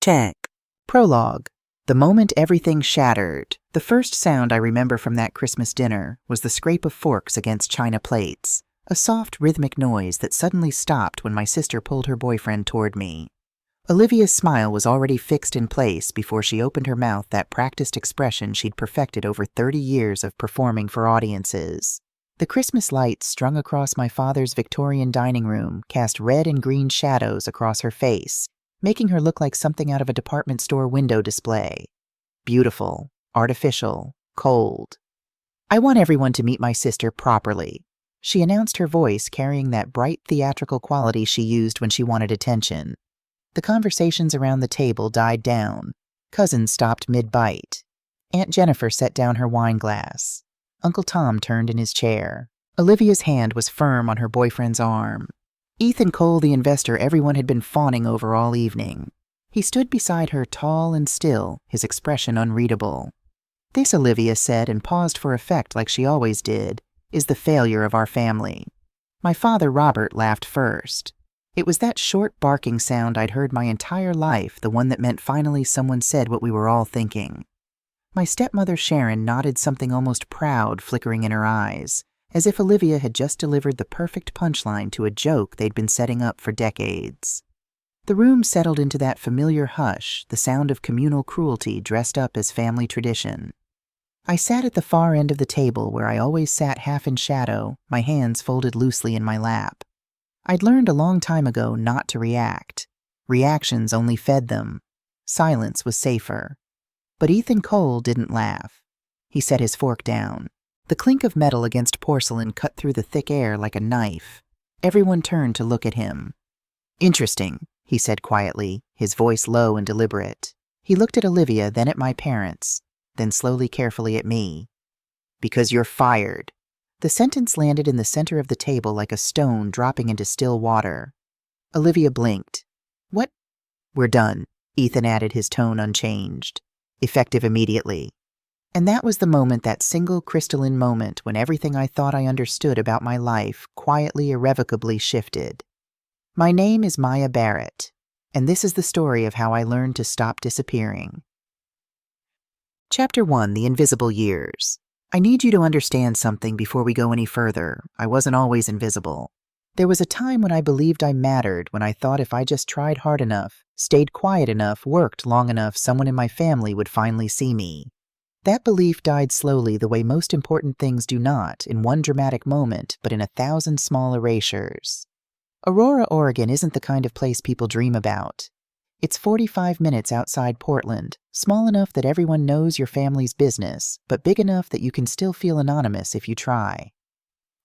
Check. Prologue. The moment everything shattered. The first sound I remember from that Christmas dinner was the scrape of forks against china plates, a soft, rhythmic noise that suddenly stopped when my sister pulled her boyfriend toward me. Olivia's smile was already fixed in place before she opened her mouth, that practiced expression she'd perfected over 30 years of performing for audiences. The Christmas lights strung across my father's Victorian dining room cast red and green shadows across her face, making her look like something out of a department store window display. Beautiful, artificial, cold. "I want everyone to meet my sister properly," she announced, her voice carrying that bright theatrical quality she used when she wanted attention. The conversations around the table died down. Cousins stopped mid-bite. Aunt Jennifer set down her wine glass. Uncle Tom turned in his chair. Olivia's hand was firm on her boyfriend's arm. Ethan Cole, the investor everyone had been fawning over all evening. He stood beside her, tall and still, his expression unreadable. "This," Olivia said, and paused for effect like she always did, "is the failure of our family." My father, Robert, laughed first. It was that short barking sound I'd heard my entire life, the one that meant finally someone said what we were all thinking. My stepmother, Sharon, nodded, something almost proud flickering in her eyes, as if Olivia had just delivered the perfect punchline to a joke they'd been setting up for decades. The room settled into that familiar hush, the sound of communal cruelty dressed up as family tradition. I sat at the far end of the table, where I always sat, half in shadow, my hands folded loosely in my lap. I'd learned a long time ago not to react. Reactions only fed them. Silence was safer. But Ethan Cole didn't laugh. He set his fork down. The clink of metal against porcelain cut through the thick air like a knife. Everyone turned to look at him. "Interesting," he said quietly, his voice low and deliberate. He looked at Olivia, then at my parents, then slowly, carefully at me. "Because you're fired." The sentence landed in the center of the table like a stone dropping into still water. Olivia blinked. "What?" "We're done," Ethan added, his tone unchanged. "Effective immediately." And that was the moment, that single crystalline moment, when everything I thought I understood about my life quietly, irrevocably shifted. My name is Maya Barrett, and this is the story of how I learned to stop disappearing. Chapter 1: The Invisible Years. I need you to understand something before we go any further. I wasn't always invisible. There was a time when I believed I mattered, when I thought if I just tried hard enough, stayed quiet enough, worked long enough, someone in my family would finally see me. That belief died slowly, the way most important things do, not in one dramatic moment, but in 1,000 small erasures. Aurora, Oregon isn't the kind of place people dream about. It's 45 minutes outside Portland, small enough that everyone knows your family's business, but big enough that you can still feel anonymous if you try.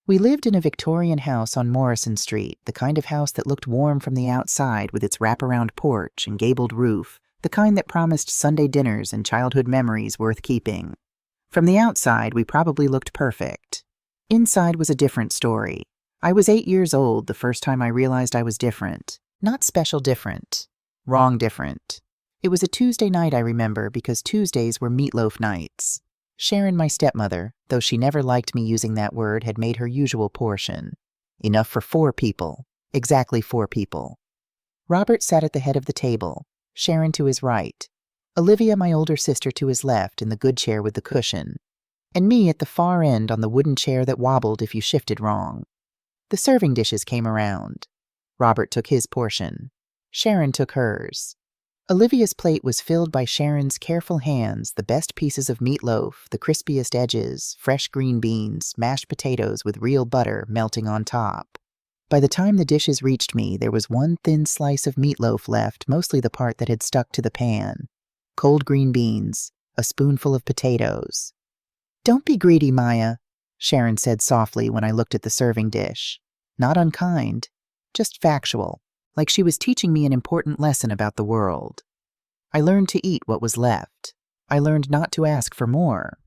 We lived in a Victorian house on Morrison Street, the kind of house that looked warm from the outside, with its wraparound porch and gabled roof, the kind that promised Sunday dinners and childhood memories worth keeping. From the outside, we probably looked perfect. Inside was a different story. I was 8 years old the first time I realized I was different. Not special different. Wrong different. It was a Tuesday night, I remember, because Tuesdays were meatloaf nights. Sharon, my stepmother, though she never liked me using that word, had made her usual portion. Enough for 4 people. Exactly 4 people. Robert sat at the head of the table. Sharon to his right, Olivia, my older sister, to his left in the good chair with the cushion, and me at the far end on the wooden chair that wobbled if you shifted wrong. The serving dishes came around. Robert took his portion. Sharon took hers. Olivia's plate was filled by Sharon's careful hands, the best pieces of meatloaf, the crispiest edges, fresh green beans, mashed potatoes with real butter melting on top. By the time the dishes reached me, there was one thin slice of meatloaf left, mostly the part that had stuck to the pan. Cold green beans, a spoonful of potatoes. "Don't be greedy, Maya," Sharon said softly when I looked at the serving dish. Not unkind, just factual, like she was teaching me an important lesson about the world. I learned to eat what was left. I learned not to ask for more.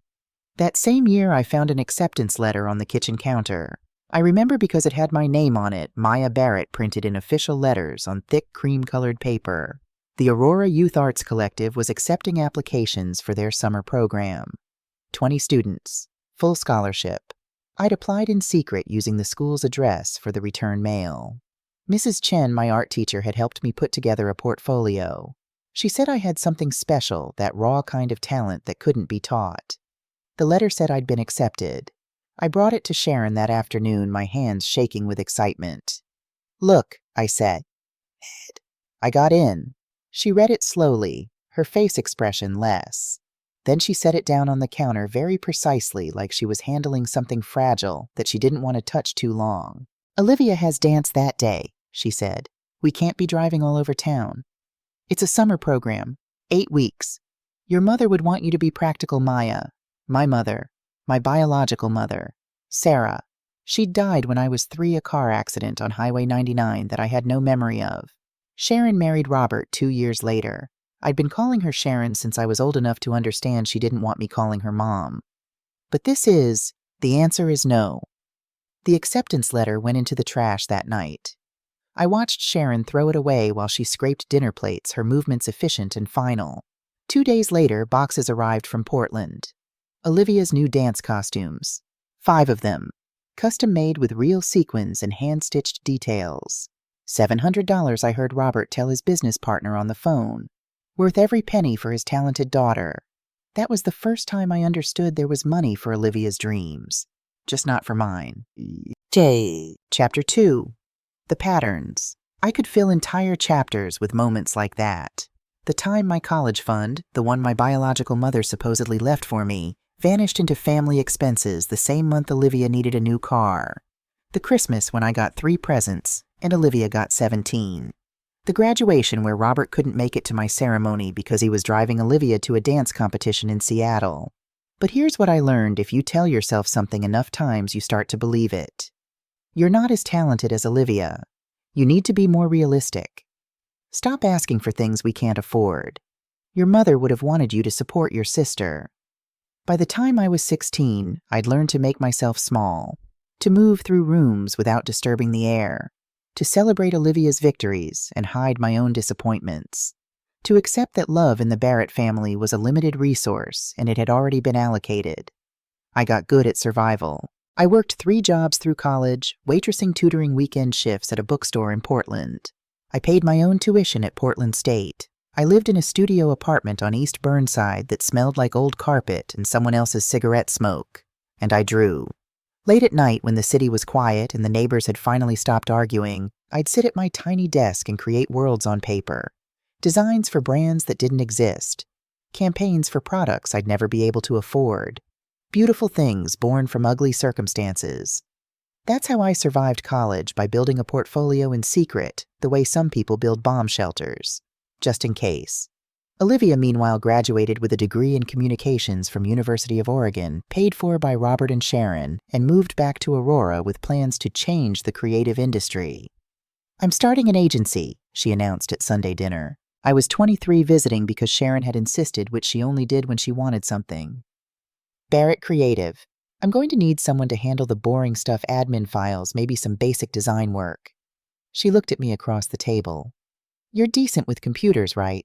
That same year, I found an acceptance letter on the kitchen counter. I remember because it had my name on it, Maya Barrett, printed in official letters on thick cream-colored paper. The Aurora Youth Arts Collective was accepting applications for their summer program. 20 students, full scholarship. I'd applied in secret using the school's address for the return mail. Mrs. Chen, my art teacher, had helped me put together a portfolio. She said I had something special, that raw kind of talent that couldn't be taught. The letter said I'd been accepted. I brought it to Sharon that afternoon, my hands shaking with excitement. "Look," I said. I got in. She read it slowly, her face expression less. Then she set it down on the counter very precisely, like she was handling something fragile that she didn't want to touch too long. "Olivia has dance that day," she said. "We can't be driving all over town. It's a summer program, 8 weeks. Your mother would want you to be practical Maya. My mother, my biological mother, Sarah. She died when I was 3, a car accident on Highway 99 that I had no memory of. Sharon married Robert 2 years later. I'd been calling her Sharon since I was old enough to understand she didn't want me calling her Mom. But the answer is no." The acceptance letter went into the trash that night. I watched Sharon throw it away while she scraped dinner plates, her movements efficient and final. 2 days later, boxes arrived from Portland. Olivia's new dance costumes. 5 of them. Custom-made with real sequins and hand-stitched details. $700, I heard Robert tell his business partner on the phone. Worth every penny for his talented daughter. That was the first time I understood there was money for Olivia's dreams. Just not for mine. Chapter 2. The patterns. I could fill entire chapters with moments like that. The time my college fund, the one my biological mother supposedly left for me, vanished into family expenses the same month Olivia needed a new car. The Christmas when I got 3 presents, and Olivia got 17. The graduation where Robert couldn't make it to my ceremony because he was driving Olivia to a dance competition in Seattle. But here's what I learned: if you tell yourself something enough times, you start to believe it. You're not as talented as Olivia. You need to be more realistic. Stop asking for things we can't afford. Your mother would have wanted you to support your sister. By the time I was 16, I'd learned to make myself small, to move through rooms without disturbing the air, to celebrate Olivia's victories and hide my own disappointments, to accept that love in the Barrett family was a limited resource and it had already been allocated. I got good at survival. I worked 3 jobs through college, waitressing, tutoring weekend shifts at a bookstore in Portland. I paid my own tuition at Portland State. I lived in a studio apartment on East Burnside that smelled like old carpet and someone else's cigarette smoke. And I drew. Late at night, when the city was quiet and the neighbors had finally stopped arguing, I'd sit at my tiny desk and create worlds on paper. Designs for brands that didn't exist. Campaigns for products I'd never be able to afford. Beautiful things born from ugly circumstances. That's how I survived college, by building a portfolio in secret, the way some people build bomb shelters. Just in case. Olivia, meanwhile, graduated with a degree in communications from University of Oregon, paid for by Robert and Sharon, and moved back to Aurora with plans to change the creative industry. "I'm starting an agency," she announced at Sunday dinner. I was 23, visiting because Sharon had insisted, which she only did when she wanted something. "Barrett Creative. I'm going to need someone to handle the boring stuff, admin files, maybe some basic design work." She looked at me across the table. "You're decent with computers, right?"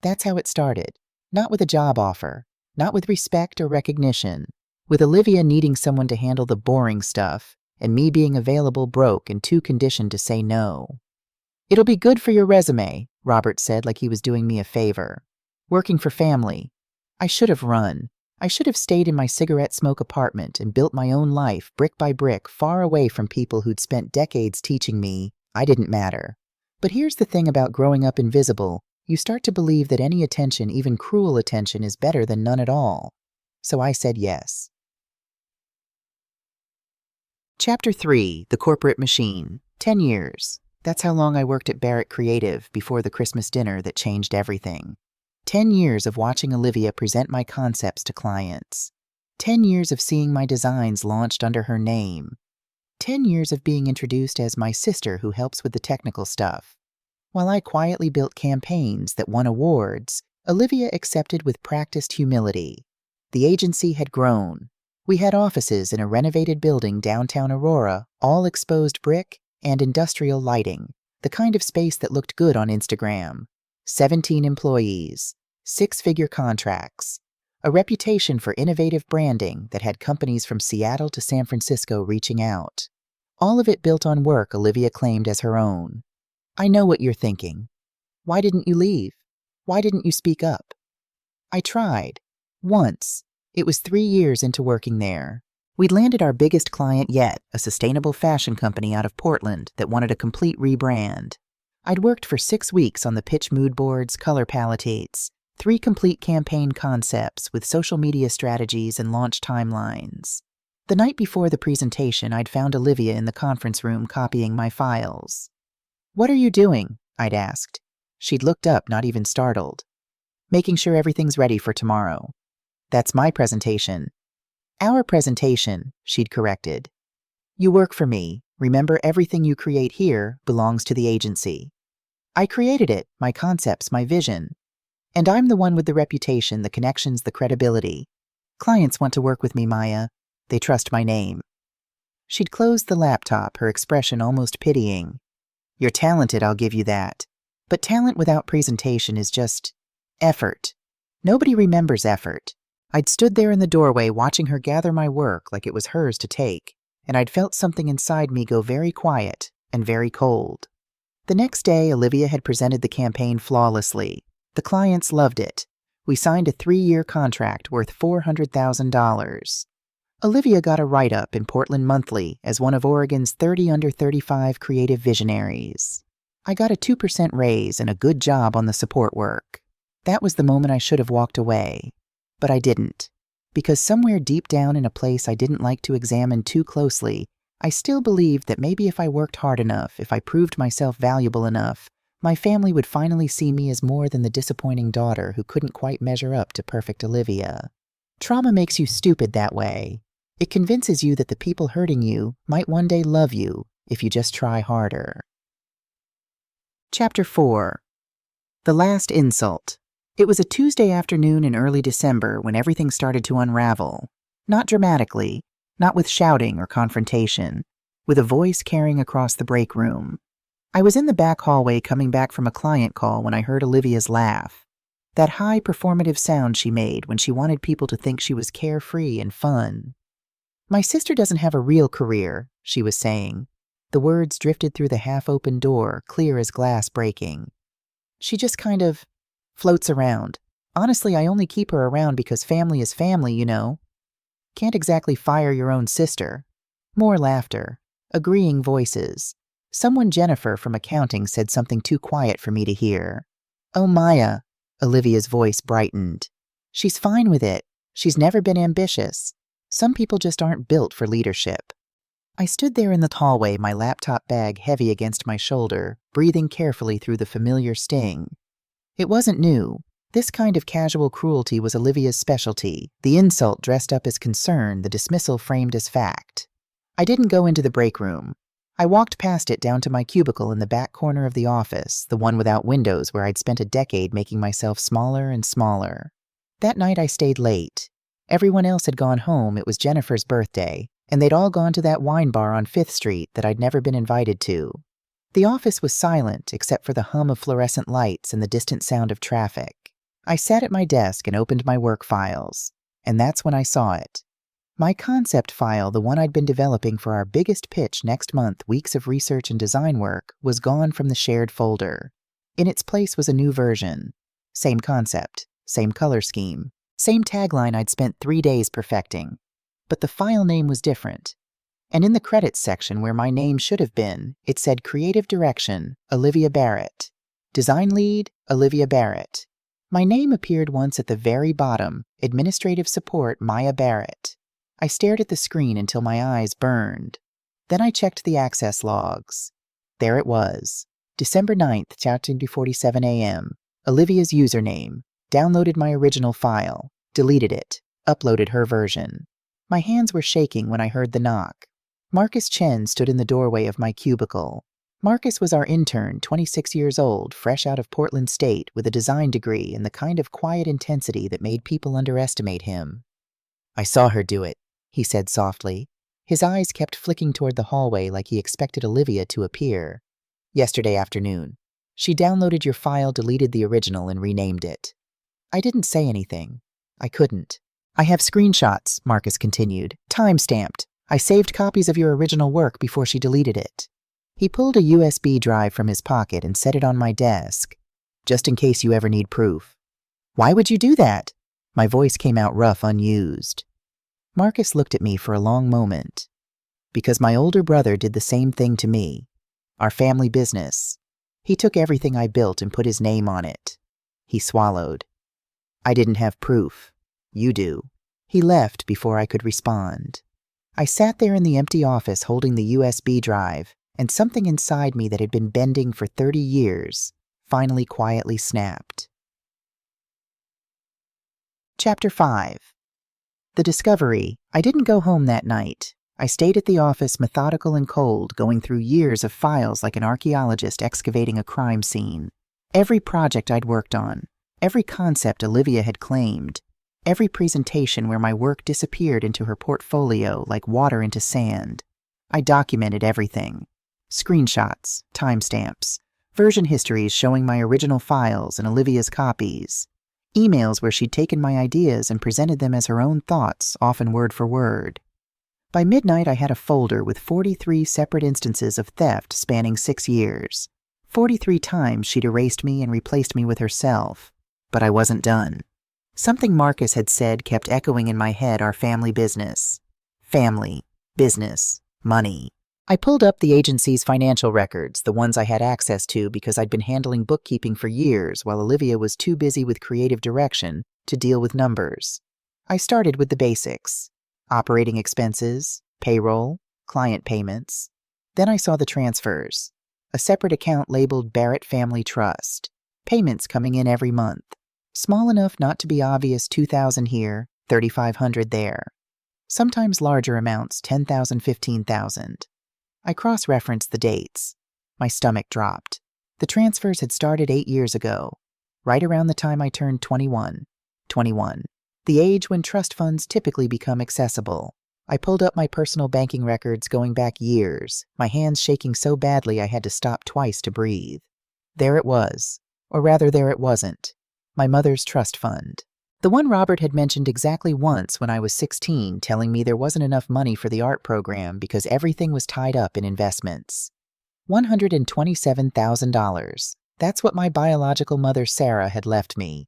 That's how it started. Not with a job offer, not with respect or recognition, with Olivia needing someone to handle the boring stuff, and me being available, broke, and too conditioned to say no. "It'll be good for your resume," Robert said, like he was doing me a favor. "Working for family. I should have run. I should have stayed in my cigarette smoke apartment and built my own life, brick by brick, far away from people who'd spent decades teaching me I didn't matter. But here's the thing about growing up invisible. You start to believe that any attention, even cruel attention, is better than none at all. So I said yes. Chapter 3. The Corporate Machine. 10 years. That's how long I worked at Barrett Creative before the Christmas dinner that changed everything. 10 years of watching Olivia present my concepts to clients. 10 years of seeing my designs launched under her name. 10 years of being introduced as my sister who helps with the technical stuff. While I quietly built campaigns that won awards, Olivia accepted with practiced humility. The agency had grown. We had offices in a renovated building downtown Aurora, all exposed brick and industrial lighting, the kind of space that looked good on Instagram. 17 employees, 6-figure contracts, a reputation for innovative branding that had companies from Seattle to San Francisco reaching out. All of it built on work Olivia claimed as her own. I know what you're thinking. Why didn't you leave? Why didn't you speak up?" I tried. Once. It was 3 years into working there. We'd landed our biggest client yet, a sustainable fashion company out of Portland that wanted a complete rebrand. I'd worked for 6 weeks on the pitch mood boards, color palettes, 3 complete campaign concepts with social media strategies and launch timelines. The night before the presentation, I'd found Olivia in the conference room copying my files. "What are you doing?" I'd asked. She'd looked up, not even startled. "Making sure everything's ready for tomorrow." "That's my presentation." "Our presentation," she'd corrected. "You work for me. Remember, everything you create here belongs to the agency. I created it, my concepts, my vision. And I'm the one with the reputation, the connections, the credibility. Clients want to work with me, Maya. They trust my name." She'd closed the laptop, her expression almost pitying. "You're talented, I'll give you that. But talent without presentation is just effort. Nobody remembers effort." I'd stood there in the doorway watching her gather my work like it was hers to take, and I'd felt something inside me go very quiet and very cold. The next day, Olivia had presented the campaign flawlessly. The clients loved it. We signed a 3-year contract worth $400,000. Olivia got a write-up in Portland Monthly as one of Oregon's 30 under 35 creative visionaries. I got a 2% raise and a good job on the support work. That was the moment I should have walked away. But I didn't. Because somewhere deep down in a place I didn't like to examine too closely, I still believed that maybe if I worked hard enough, if I proved myself valuable enough, my family would finally see me as more than the disappointing daughter who couldn't quite measure up to perfect Olivia. Trauma makes you stupid that way. It convinces you that the people hurting you might one day love you if you just try harder. Chapter 4. The Last Insult. It was a Tuesday afternoon in early December when everything started to unravel. Not dramatically, not with shouting or confrontation, with a voice carrying across the break room. I was in the back hallway coming back from a client call when I heard Olivia's laugh. That high performative sound she made when she wanted people to think she was carefree and fun. "My sister doesn't have a real career," she was saying. The words drifted through the half-open door, clear as glass breaking. "She just kind of floats around. Honestly, I only keep her around because family is family, you know. Can't exactly fire your own sister." More laughter. Agreeing voices. Someone Jennifer from accounting said something too quiet for me to hear. "Oh, Maya," Olivia's voice brightened. "She's fine with it. She's never been ambitious. Some people just aren't built for leadership." I stood there in the hallway, my laptop bag heavy against my shoulder, breathing carefully through the familiar sting. It wasn't new. This kind of casual cruelty was Olivia's specialty, the insult dressed up as concern, the dismissal framed as fact. I didn't go into the break room. I walked past it down to my cubicle in the back corner of the office, the one without windows where I'd spent a decade making myself smaller and smaller. That night I stayed late. Everyone else had gone home. It was Jennifer's birthday, and they'd all gone to that wine bar on 5th Street that I'd never been invited to. The office was silent except for the hum of fluorescent lights and the distant sound of traffic. I sat at my desk and opened my work files, and that's when I saw it. My concept file, the one I'd been developing for our biggest pitch next month, weeks of research and design work, was gone from the shared folder. In its place was a new version. Same concept, same color scheme, same tagline I'd spent 3 days perfecting. But the file name was different. And in the credits section where my name should have been, it said Creative Direction, Olivia Barrett. Design Lead, Olivia Barrett. My name appeared once at the very bottom, Administrative Support, Maya Barrett. I stared at the screen until my eyes burned. Then I checked the access logs. There it was. December 9th, 2:47 a.m. Olivia's username. Downloaded my original file. Deleted it. Uploaded her version. My hands were shaking when I heard the knock. Marcus Chen stood in the doorway of my cubicle. Marcus was our intern, 26 years old, fresh out of Portland State, with a design degree and the kind of quiet intensity that made people underestimate him. "I saw her do it," he said softly. His eyes kept flicking toward the hallway like he expected Olivia to appear. "Yesterday afternoon. She downloaded your file, deleted the original, and renamed it." I didn't say anything. I couldn't. "I have screenshots," Marcus continued, "time-stamped. I saved copies of your original work before she deleted it." He pulled a USB drive from his pocket and set it on my desk. just in case you ever need proof." "Why would you do that?" My voice came out rough, unused. Marcus looked at me for a long moment. "Because my older brother did the same thing to me. Our family business. He took everything I built and put his name on it." He swallowed. "I didn't have proof. You do." He left before I could respond. I sat there in the empty office holding the USB drive, and something inside me that had been bending for 30 years finally quietly snapped. Chapter 5. The discovery. I didn't go home that night. I stayed at the office, methodical and cold, going through years of files like an archaeologist excavating a crime scene. Every project I'd worked on, every concept Olivia had claimed, every presentation where my work disappeared into her portfolio like water into sand. I documented everything. Screenshots, timestamps, version histories showing my original files and Olivia's copies, emails where she'd taken my ideas and presented them as her own thoughts, often word for word. By midnight, I had a folder with 43 separate instances of theft spanning 6 years. 43 times she'd erased me and replaced me with herself. But I wasn't done. Something Marcus had said kept echoing in my head: our family business. Family, business, money. I pulled up the agency's financial records, the ones I had access to because I'd been handling bookkeeping for years while Olivia was too busy with creative direction to deal with numbers. I started with the basics: operating expenses, payroll, client payments. Then I saw the transfers. A separate account labeled Barrett Family Trust. Payments coming in every month. Small enough not to be obvious: $2,000 here, $3,500 there. Sometimes larger amounts, $10,000, $15,000. I cross-referenced the dates. My stomach dropped. The transfers had started 8 years ago, right around the time I turned 21. 21. The age when trust funds typically become accessible. I pulled up my personal banking records going back years, my hands shaking so badly I had to stop twice to breathe. There it was. Or rather, there it wasn't. My mother's trust fund. The one Robert had mentioned exactly once when I was 16, telling me there wasn't enough money for the art program because everything was tied up in investments. $127,000. That's what my biological mother, Sarah, had left me.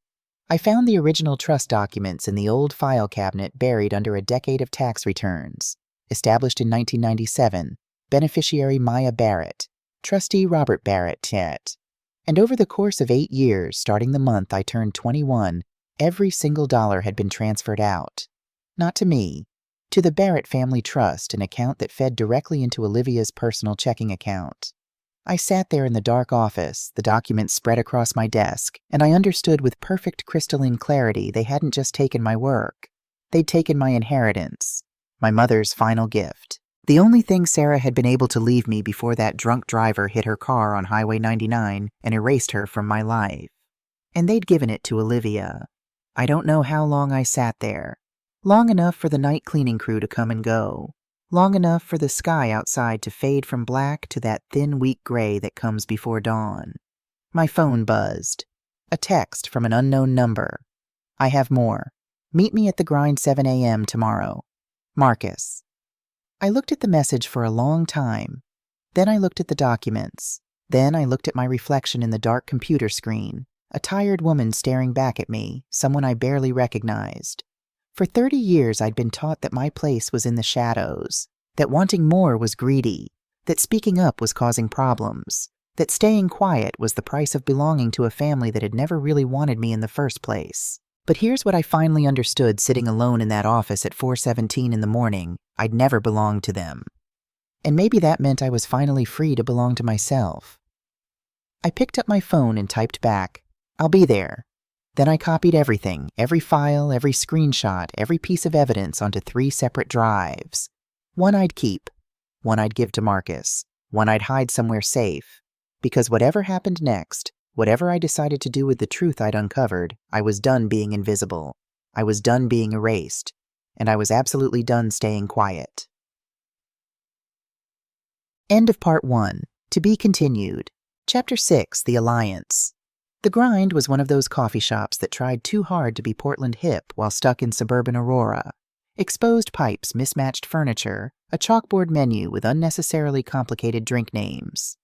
I found the original trust documents in the old file cabinet buried under a decade of tax returns. Established in 1997, beneficiary Maya Barrett, trustee Robert Barrett, Tet. And over the course of 8 years, starting the month I turned 21, every single dollar had been transferred out. Not to me, to the Barrett Family Trust, an account that fed directly into Olivia's personal checking account. I sat there in the dark office, the documents spread across my desk, and I understood with perfect crystalline clarity they hadn't just taken my work. They'd taken my inheritance, my mother's final gift. The only thing Sarah had been able to leave me before that drunk driver hit her car on Highway 99 and erased her from my life. And they'd given it to Olivia. I don't know how long I sat there. Long enough for the night cleaning crew to come and go. Long enough for the sky outside to fade from black to that thin, weak gray that comes before dawn. My phone buzzed. A text from an unknown number. "I have more. Meet me at the grind 7 a.m. tomorrow. Marcus." I looked at the message for a long time. Then I looked at the documents. Then I looked at my reflection in the dark computer screen. A tired woman staring back at me, someone I barely recognized. For 30 years I'd been taught that my place was in the shadows, that wanting more was greedy, that speaking up was causing problems, that staying quiet was the price of belonging to a family that had never really wanted me in the first place. But here's what I finally understood sitting alone in that office at 4:17 in the morning: I'd never belonged to them. And maybe that meant I was finally free to belong to myself. I picked up my phone and typed back, "I'll be there." Then I copied everything, every file, every screenshot, every piece of evidence onto 3 separate drives. One I'd keep, one I'd give to Marcus, one I'd hide somewhere safe. Because whatever happened next, whatever I decided to do with the truth I'd uncovered, I was done being invisible. I was done being erased. And I was absolutely done staying quiet. End of Part 1. To be continued. Chapter 6, The Alliance. The Grind was one of those coffee shops that tried too hard to be Portland hip while stuck in suburban Aurora. Exposed pipes, mismatched furniture, a chalkboard menu with unnecessarily complicated drink names.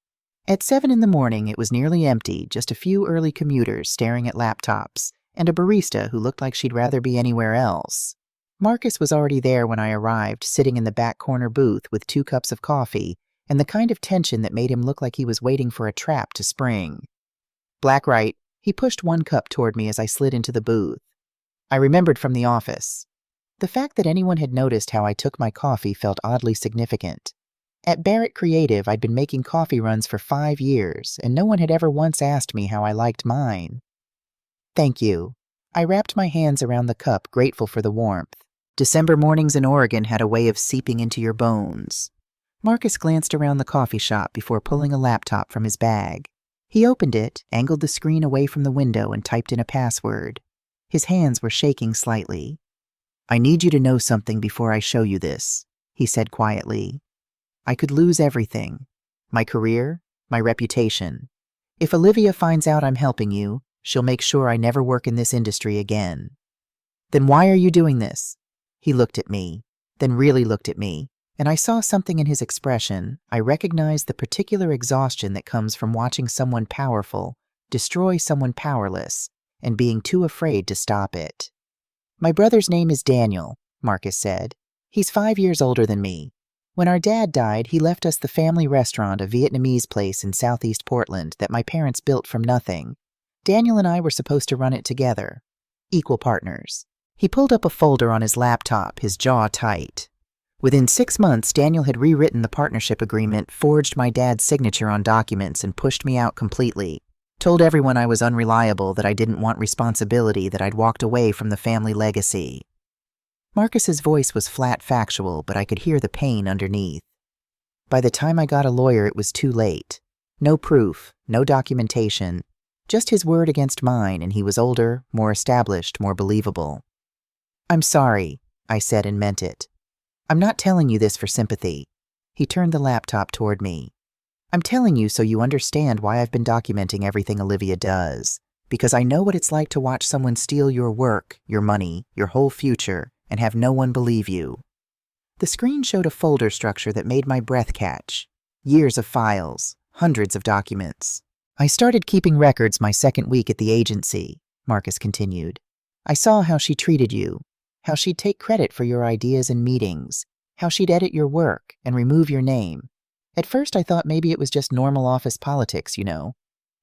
At 7 in the morning, it was nearly empty, just a few early commuters staring at laptops, and a barista who looked like she'd rather be anywhere else. Marcus was already there when I arrived, sitting in the back corner booth with 2 cups of coffee and the kind of tension that made him look like he was waiting for a trap to spring. "Black right." He pushed 1 cup toward me as I slid into the booth. I remembered from the office. The fact that anyone had noticed how I took my coffee felt oddly significant. At Barrett Creative, I'd been making coffee runs for 5 years, and no one had ever once asked me how I liked mine. "Thank you." I wrapped my hands around the cup, grateful for the warmth. December mornings in Oregon had a way of seeping into your bones. Marcus glanced around the coffee shop before pulling a laptop from his bag. He opened it, angled the screen away from the window, and typed in a password. His hands were shaking slightly. "I need you to know something before I show you this," he said quietly. "I could lose everything. My career, my reputation. If Olivia finds out I'm helping you, she'll make sure I never work in this industry again." "Then why are you doing this?" He looked at me, then really looked at me, and I saw something in his expression. I recognized the particular exhaustion that comes from watching someone powerful destroy someone powerless and being too afraid to stop it. "My brother's name is Daniel," Marcus said. "He's 5 years older than me. When our dad died, he left us the family restaurant, a Vietnamese place in southeast Portland that my parents built from nothing. Daniel and I were supposed to run it together. Equal partners." He pulled up a folder on his laptop, his jaw tight. Within 6 months, Daniel had rewritten the partnership agreement, forged my dad's signature on documents, and pushed me out completely. Told everyone I was unreliable, that I didn't want responsibility, that I'd walked away from the family legacy. Marcus's voice was flat factual, but I could hear the pain underneath. By the time I got a lawyer, it was too late. No proof, no documentation, just his word against mine, and he was older, more established, more believable. "I'm sorry," I said and meant it. "I'm not telling you this for sympathy." He turned the laptop toward me. "I'm telling you so you understand why I've been documenting everything Olivia does. Because I know what it's like to watch someone steal your work, your money, your whole future, and have no one believe you." The screen showed a folder structure that made my breath catch. Years of files, hundreds of documents. "I started keeping records my second week at the agency," Marcus continued. "I saw how she treated you, how she'd take credit for your ideas in meetings, how she'd edit your work and remove your name. At first I thought maybe it was just normal office politics, you know.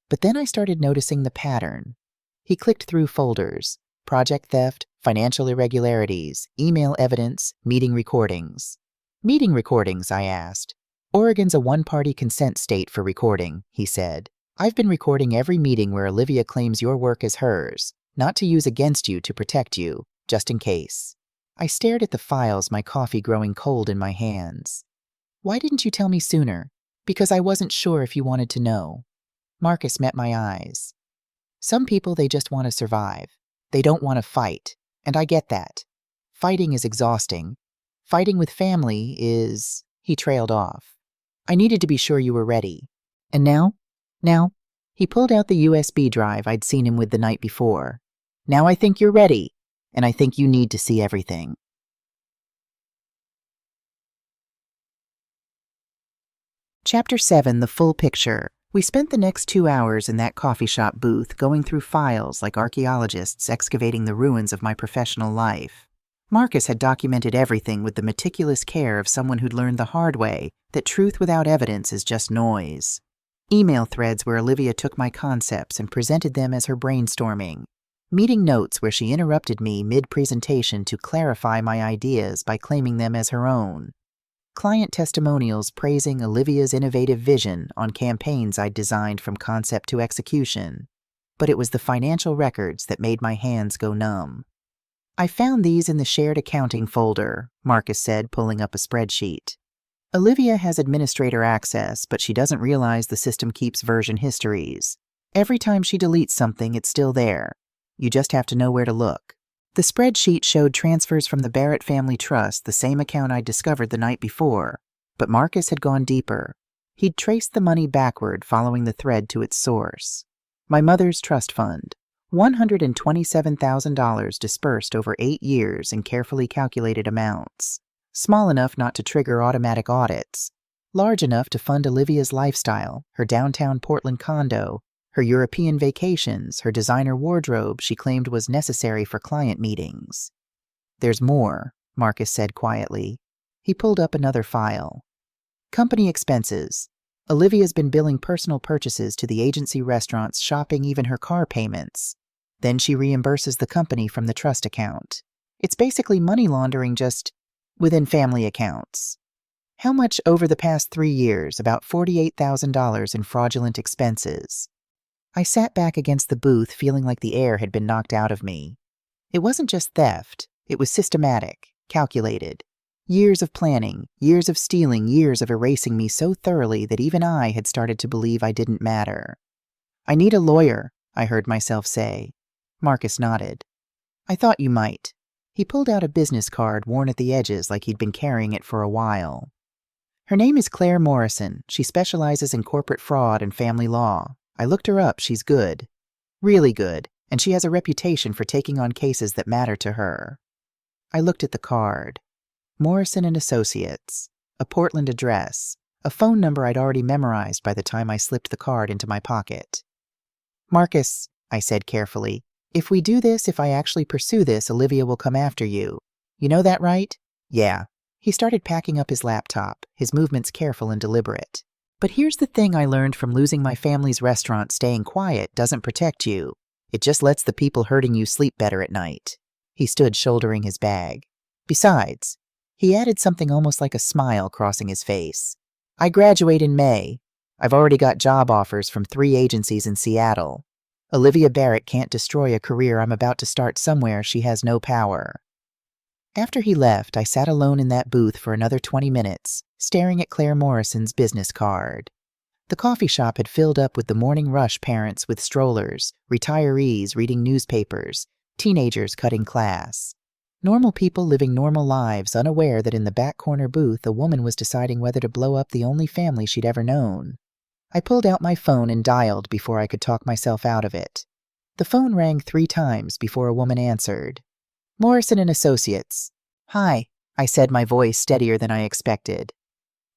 But then I started noticing the pattern." He clicked through folders: project theft, financial irregularities, email evidence, meeting recordings. "Meeting recordings?" I asked. "Oregon's a one-party consent state for recording," he said. "I've been recording every meeting where Olivia claims your work is hers, not to use against you, to protect you, just in case." I stared at the files, my coffee growing cold in my hands. "Why didn't you tell me sooner?" "Because I wasn't sure if you wanted to know." Marcus met my eyes. "Some people, they just want to survive. They don't want to fight, and I get that. Fighting is exhausting. Fighting with family is—" He trailed off. "I needed to be sure you were ready. And now?" "Now?" He pulled out the USB drive I'd seen him with the night before. "Now I think you're ready. And I think you need to see everything." Chapter 7, The Full Picture. We spent the next 2 hours in that coffee shop booth going through files like archaeologists excavating the ruins of my professional life. Marcus had documented everything with the meticulous care of someone who'd learned the hard way that truth without evidence is just noise. Email threads where Olivia took my concepts and presented them as her brainstorming. Meeting notes where she interrupted me mid-presentation to clarify my ideas by claiming them as her own. Client testimonials praising Olivia's innovative vision on campaigns I'd designed from concept to execution. But it was the financial records that made my hands go numb. "I found these in the shared accounting folder," Marcus said, pulling up a spreadsheet. "Olivia has administrator access, but she doesn't realize the system keeps version histories. Every time she deletes something, it's still there. You just have to know where to look." The spreadsheet showed transfers from the Barrett Family Trust, the same account I'd discovered the night before, but Marcus had gone deeper. He'd traced the money backward, following the thread to its source. My mother's trust fund. $127,000 dispersed over 8 years in carefully calculated amounts. Small enough not to trigger automatic audits. large enough to fund Olivia's lifestyle, her downtown Portland condo, her European vacations, her designer wardrobe she claimed was necessary for client meetings. "There's more," Marcus said quietly. He pulled up another file. "Company expenses. Olivia's been billing personal purchases to the agency restaurants, shopping, even her car payments. Then she reimburses the company from the trust account. It's basically money laundering, just within family accounts. How much over the past 3 years? About $48,000 in fraudulent expenses." I sat back against the booth, feeling like the air had been knocked out of me. It wasn't just theft. It was systematic, calculated. Years of planning, years of stealing, years of erasing me so thoroughly that even I had started to believe I didn't matter. "I need a lawyer," I heard myself say. Marcus nodded. "I thought you might." He pulled out a business card worn at the edges like he'd been carrying it for a while. "Her name is Claire Morrison. She specializes in corporate fraud and family law. I looked her up. She's good. Really good. And she has a reputation for taking on cases that matter to her." I looked at the card. Morrison and Associates. A Portland address. A phone number I'd already memorized by the time I slipped the card into my pocket. "Marcus," I said carefully, "if we do this, if I actually pursue this, Olivia will come after you. You know that, right?" "Yeah." He started packing up his laptop, his movements careful and deliberate. "But here's the thing I learned from losing my family's restaurant: staying quiet doesn't protect you. It just lets the people hurting you sleep better at night." He stood shouldering his bag. "Besides," he added, something almost like a smile crossing his face, "I graduate in May. I've already got job offers from 3 agencies in Seattle. Olivia Barrett can't destroy a career I'm about to start somewhere she has no power." After he left, I sat alone in that booth for another 20 minutes, staring at Claire Morrison's business card. The coffee shop had filled up with the morning rush, parents with strollers, retirees reading newspapers, teenagers cutting class. Normal people living normal lives, unaware that in the back corner booth a woman was deciding whether to blow up the only family she'd ever known. I pulled out my phone and dialed before I could talk myself out of it. The phone rang 3 times before a woman answered. "Morrison and Associates." "Hi," I said, my voice steadier than I expected.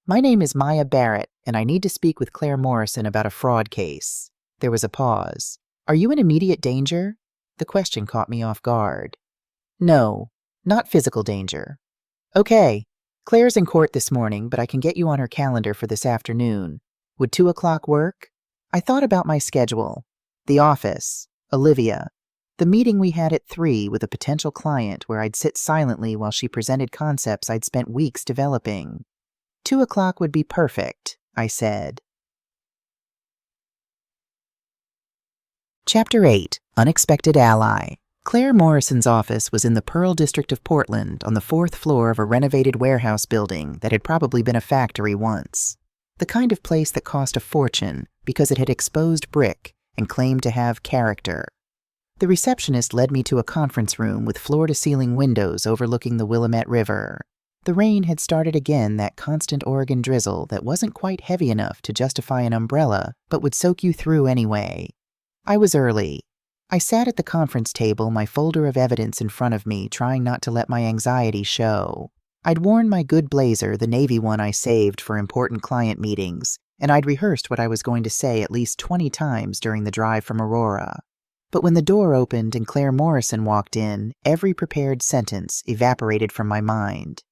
"My name is Maya Barrett, and I need to speak with Claire Morrison about a fraud case." There was a pause. "Are you in immediate danger?" The question caught me off guard. "No, not physical danger." "Okay. Claire's in court this morning, but I can get you on her calendar for this afternoon. Would 2 o'clock work?" I thought about my schedule. The office. Olivia. The meeting we had at 3 with a potential client where I'd sit silently while she presented concepts I'd spent weeks developing. 2 o'clock would be perfect, I said. Chapter 8. Unexpected Ally. Claire Morrison's office was in the Pearl District of Portland on the 4th floor of a renovated warehouse building that had probably been a factory once. The kind of place that cost a fortune because it had exposed brick and claimed to have character. The receptionist led me to a conference room with floor-to-ceiling windows overlooking the Willamette River. The rain had started again, that constant Oregon drizzle that wasn't quite heavy enough to justify an umbrella, but would soak you through anyway. I was early. I sat at the conference table, my folder of evidence in front of me, trying not to let my anxiety show. I'd worn my good blazer, the navy one I saved for important client meetings, and I'd rehearsed what I was going to say at least 20 times during the drive from Aurora. But when the door opened and Claire Morrison walked in, every prepared sentence evaporated from my mind.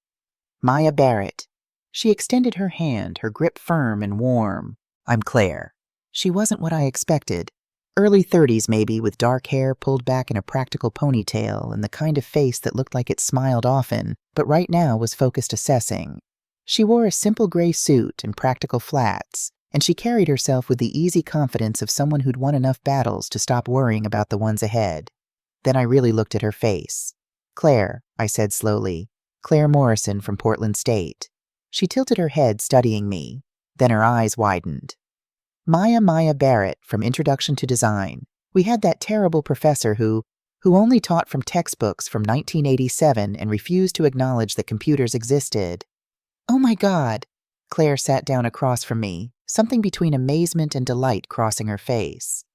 Maya Barrett. She extended her hand, her grip firm and warm. I'm Claire. She wasn't what I expected. Early 30s maybe, with dark hair pulled back in a practical ponytail and the kind of face that looked like it smiled often, but right now was focused assessing. She wore a simple gray suit and practical flats, and she carried herself with the easy confidence of someone who'd won enough battles to stop worrying about the ones ahead. Then I really looked at her face. Claire, I said slowly. Claire Morrison from Portland State. She tilted her head, studying me. Then her eyes widened. Maya Barrett from Introduction to Design. We had that terrible professor who only taught from textbooks from 1987 and refused to acknowledge that computers existed. Oh my God! Claire sat down across from me, something between amazement and delight crossing her face.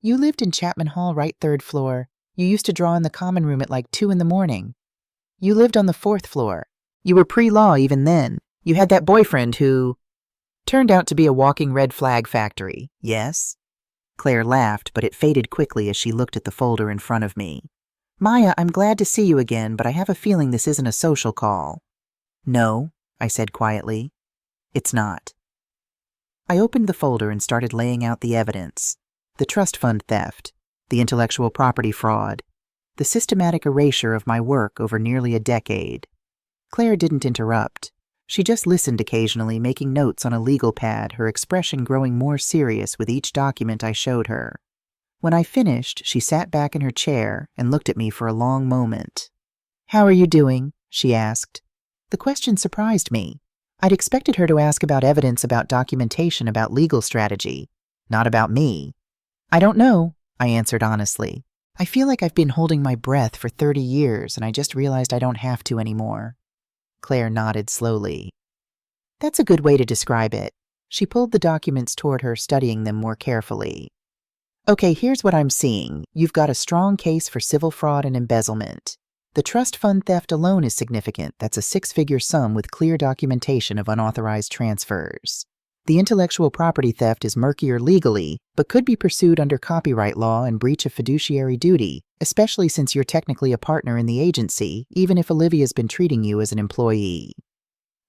You lived in Chapman Hall, right, 3rd floor. You used to draw in the common room at like 2 in the morning. You lived on the 4th floor. You were pre-law even then. You had that boyfriend who... Turned out to be a walking red flag factory, yes? Claire laughed, but it faded quickly as she looked at the folder in front of me. Maya, I'm glad to see you again, but I have a feeling this isn't a social call. No, I said quietly. It's not. I opened the folder and started laying out the evidence. The trust fund theft, the intellectual property fraud, the systematic erasure of my work over nearly a decade. Claire didn't interrupt. She just listened occasionally, making notes on a legal pad, her expression growing more serious with each document I showed her. When I finished, she sat back in her chair and looked at me for a long moment. How are you doing? She asked. The question surprised me. I'd expected her to ask about evidence, about documentation, about legal strategy, not about me. I don't know, I answered honestly. I feel like I've been holding my breath for 30 years and I just realized I don't have to anymore. Claire nodded slowly. That's a good way to describe it. She pulled the documents toward her, studying them more carefully. Okay, here's what I'm seeing. You've got a strong case for civil fraud and embezzlement. The trust fund theft alone is significant. That's a 6-figure sum with clear documentation of unauthorized transfers. The intellectual property theft is murkier legally, but could be pursued under copyright law and breach of fiduciary duty, especially since you're technically a partner in the agency, even if Olivia's been treating you as an employee.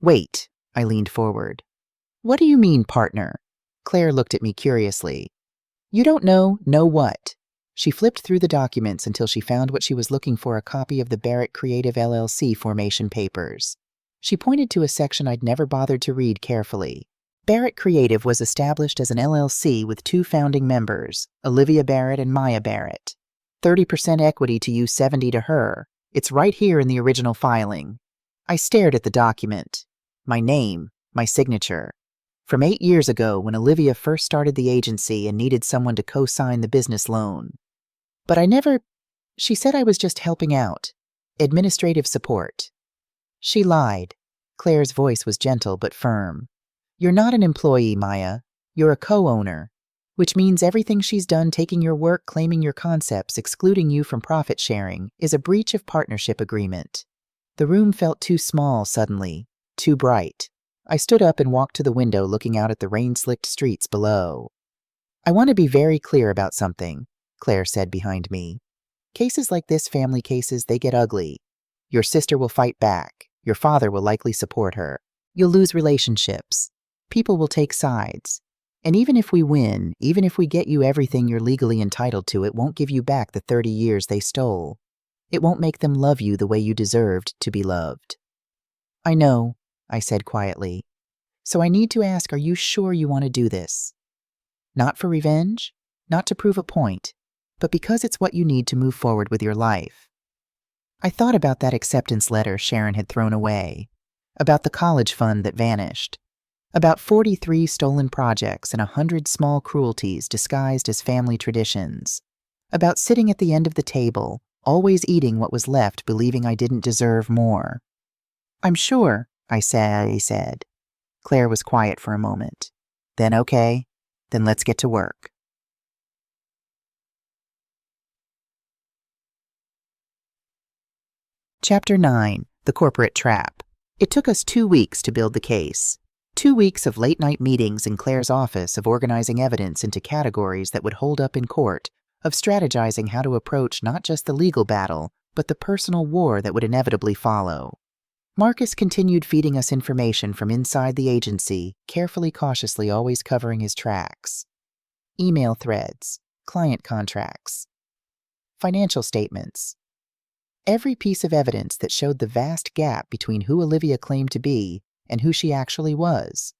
Wait, I leaned forward. What do you mean, partner? Claire looked at me curiously. You don't know what? She flipped through the documents until she found what she was looking for, a copy of the Barrett Creative LLC formation papers. She pointed to a section I'd never bothered to read carefully. Barrett Creative was established as an LLC with 2 founding members, Olivia Barrett and Maya Barrett. 30% equity to you, 70% to her. It's right here in the original filing. I stared at the document. My name, my signature. From 8 years ago when Olivia first started the agency and needed someone to co-sign the business loan. But she said I was just helping out. Administrative support. She lied. Claire's voice was gentle but firm. You're not an employee, Maya. You're a co-owner, which means everything she's done, taking your work, claiming your concepts, excluding you from profit sharing, is a breach of partnership agreement. The room felt too small suddenly, too bright. I stood up and walked to the window, looking out at the rain-slicked streets below. I want to be very clear about something, Claire said behind me. Cases like this, family cases, they get ugly. Your sister will fight back. Your father will likely support her. You'll lose relationships. People will take sides. And even if we win, even if we get you everything you're legally entitled to, it won't give you back the 30 years they stole. It won't make them love you the way you deserved to be loved. I know, I said quietly. So I need to ask, are you sure you want to do this? Not for revenge, not to prove a point, but because it's what you need to move forward with your life. I thought about that acceptance letter Sharon had thrown away, about the college fund that vanished, about 43 stolen projects and 100 small cruelties disguised as family traditions, about sitting at the end of the table, always eating what was left, believing I didn't deserve more. I'm sure, I said. Claire was quiet for a moment. Then okay, then let's get to work. Chapter 9, The Corporate Trap. It took us 2 weeks to build the case. 2 weeks of late-night meetings in Claire's office, of organizing evidence into categories that would hold up in court, of strategizing how to approach not just the legal battle, but the personal war that would inevitably follow. Marcus continued feeding us information from inside the agency, carefully, cautiously, always covering his tracks. Email threads, client contracts, financial statements. Every piece of evidence that showed the vast gap between who Olivia claimed to be and who she actually was.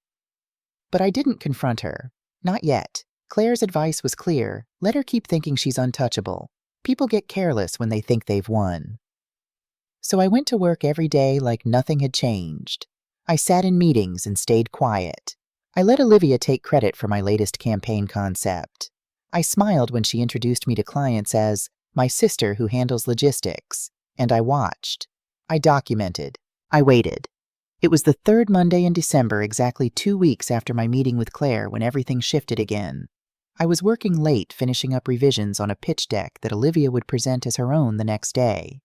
But I didn't confront her. Not yet. Claire's advice was clear. Let her keep thinking she's untouchable. People get careless when they think they've won. So I went to work every day like nothing had changed. I sat in meetings and stayed quiet. I let Olivia take credit for my latest campaign concept. I smiled when she introduced me to clients as my sister who handles logistics, and I watched. I documented. I waited. It was the 3rd Monday in December, exactly 2 weeks after my meeting with Claire, when everything shifted again. I was working late, finishing up revisions on a pitch deck that Olivia would present as her own the next day.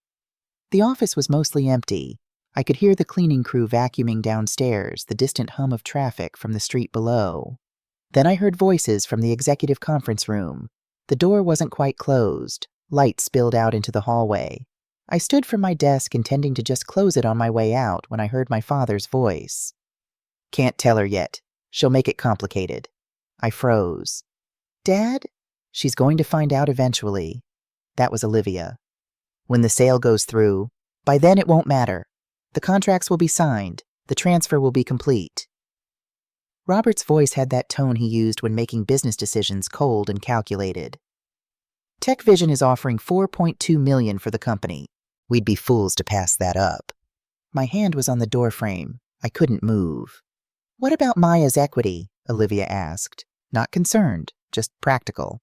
The office was mostly empty. I could hear the cleaning crew vacuuming downstairs, the distant hum of traffic from the street below. Then I heard voices from the executive conference room. The door wasn't quite closed. Light spilled out into the hallway. I stood from my desk intending to just close it on my way out when I heard my father's voice. "Can't tell her yet. She'll make it complicated." I froze. "Dad?" "She's going to find out eventually." That was Olivia. "When the sale goes through, by then it won't matter. The contracts will be signed. The transfer will be complete." Robert's voice had that tone he used when making business decisions, cold and calculated. "Tech Vision is offering $4.2 million for the company. We'd be fools to pass that up." My hand was on the doorframe. I couldn't move. "What about Maya's equity?" Olivia asked. Not concerned, just practical.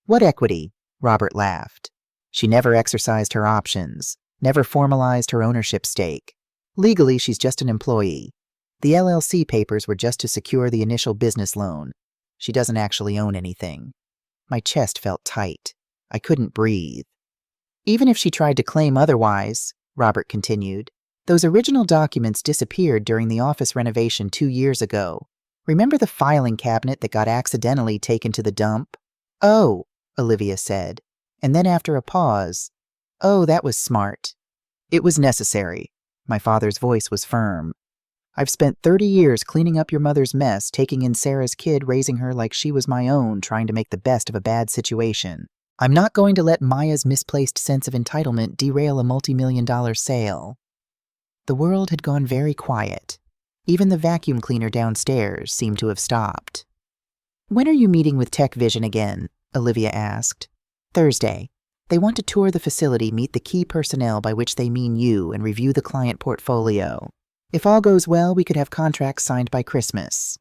"What equity?" Robert laughed. "She never exercised her options, never formalized her ownership stake. Legally, she's just an employee. The LLC papers were just to secure the initial business loan. She doesn't actually own anything." My chest felt tight. I couldn't breathe. "Even if she tried to claim otherwise," Robert continued, "those original documents disappeared during the office renovation 2 years ago. Remember the filing cabinet that got accidentally taken to the dump?" "Oh," Olivia said. And then after a pause, "Oh, that was smart." "It was necessary." My father's voice was firm. "I've spent 30 years cleaning up your mother's mess, taking in Sarah's kid, raising her like she was my own, trying to make the best of a bad situation. I'm not going to let Maya's misplaced sense of entitlement derail a multi-million-dollar sale." The world had gone very quiet. Even the vacuum cleaner downstairs seemed to have stopped. "When are you meeting with Tech Vision again?" Olivia asked. "Thursday. They want to tour the facility, meet the key personnel, by which they mean you, and review the client portfolio. If all goes well, we could have contracts signed by Christmas."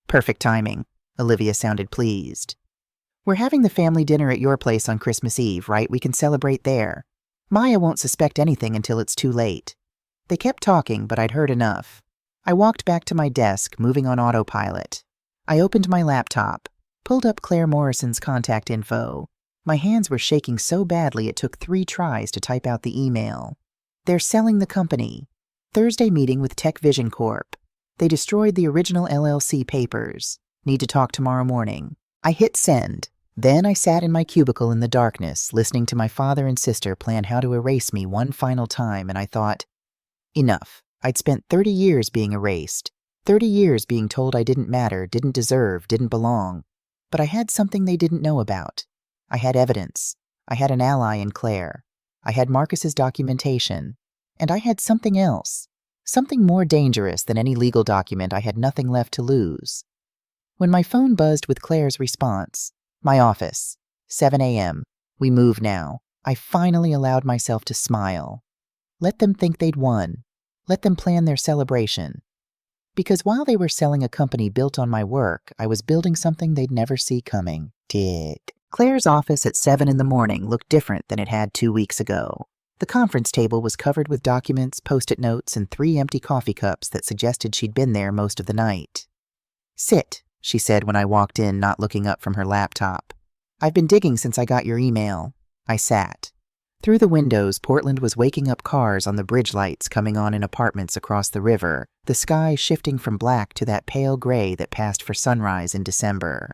"Perfect timing." Olivia sounded pleased. "We're having the family dinner at your place on Christmas Eve, right? We can celebrate there. Maya won't suspect anything until it's too late." They kept talking, but I'd heard enough. I walked back to my desk, moving on autopilot. I opened my laptop, pulled up Claire Morrison's contact info. My hands were shaking so badly it took 3 tries to type out the email. "They're selling the company. Thursday meeting with Tech Vision Corp. They destroyed the original LLC papers. Need to talk tomorrow morning." I hit send. Then I sat in my cubicle in the darkness, listening to my father and sister plan how to erase me one final time, and I thought, enough. I'd spent 30 years being erased, 30 years being told I didn't matter, didn't deserve, didn't belong. But I had something they didn't know about. I had evidence. I had an ally in Claire. I had Marcus's documentation. And I had something else. Something more dangerous than any legal document. I had nothing left to lose. When my phone buzzed with Claire's response, "My office, 7 a.m. We move now," I finally allowed myself to smile. Let them think they'd won. Let them plan their celebration. Because while they were selling a company built on my work, I was building something they'd never see coming. Claire's office at 7 in the morning looked different than it had 2 weeks ago. The conference table was covered with documents, post-it notes, and 3 empty coffee cups that suggested she'd been there most of the night. "Sit," she said when I walked in, not looking up from her laptop. "I've been digging since I got your email." I sat. Through the windows, Portland was waking up cars on the bridge lights coming on in apartments across the river, the sky shifting from black to that pale gray that passed for sunrise in December.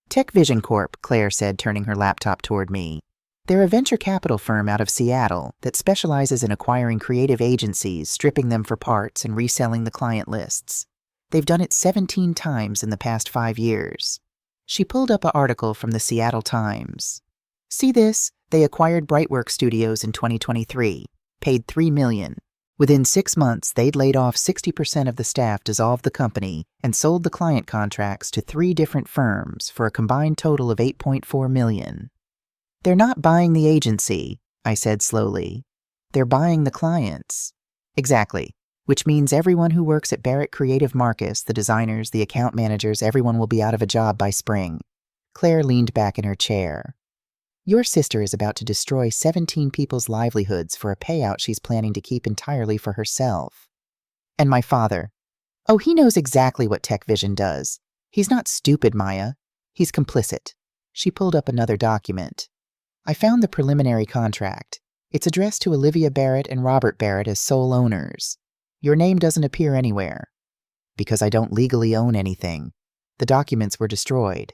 "Tech Vision Corp," Claire said, turning her laptop toward me. "They're a venture capital firm out of Seattle that specializes in acquiring creative agencies, stripping them for parts, and reselling the client lists. They've done it 17 times in the past 5 years. She pulled up an article from the Seattle Times. "See this? They acquired Brightwork Studios in 2023, paid $3 million. Within 6 months, they'd laid off 60% of the staff, dissolved the company, and sold the client contracts to 3 different firms for a combined total of $8.4 million. "They're not buying the agency," I said slowly. "They're buying the clients." "Exactly. Which means everyone who works at Barrett Creative Marcus, the designers, the account managers, everyone will be out of a job by spring." Claire leaned back in her chair. "Your sister is about to destroy 17 people's livelihoods for a payout she's planning to keep entirely for herself." "And my father." "Oh, he knows exactly what Tech Vision does. He's not stupid, Maya. He's complicit." She pulled up another document. "I found the preliminary contract. It's addressed to Olivia Barrett and Robert Barrett as sole owners. Your name doesn't appear anywhere. Because I don't legally own anything. The documents were destroyed.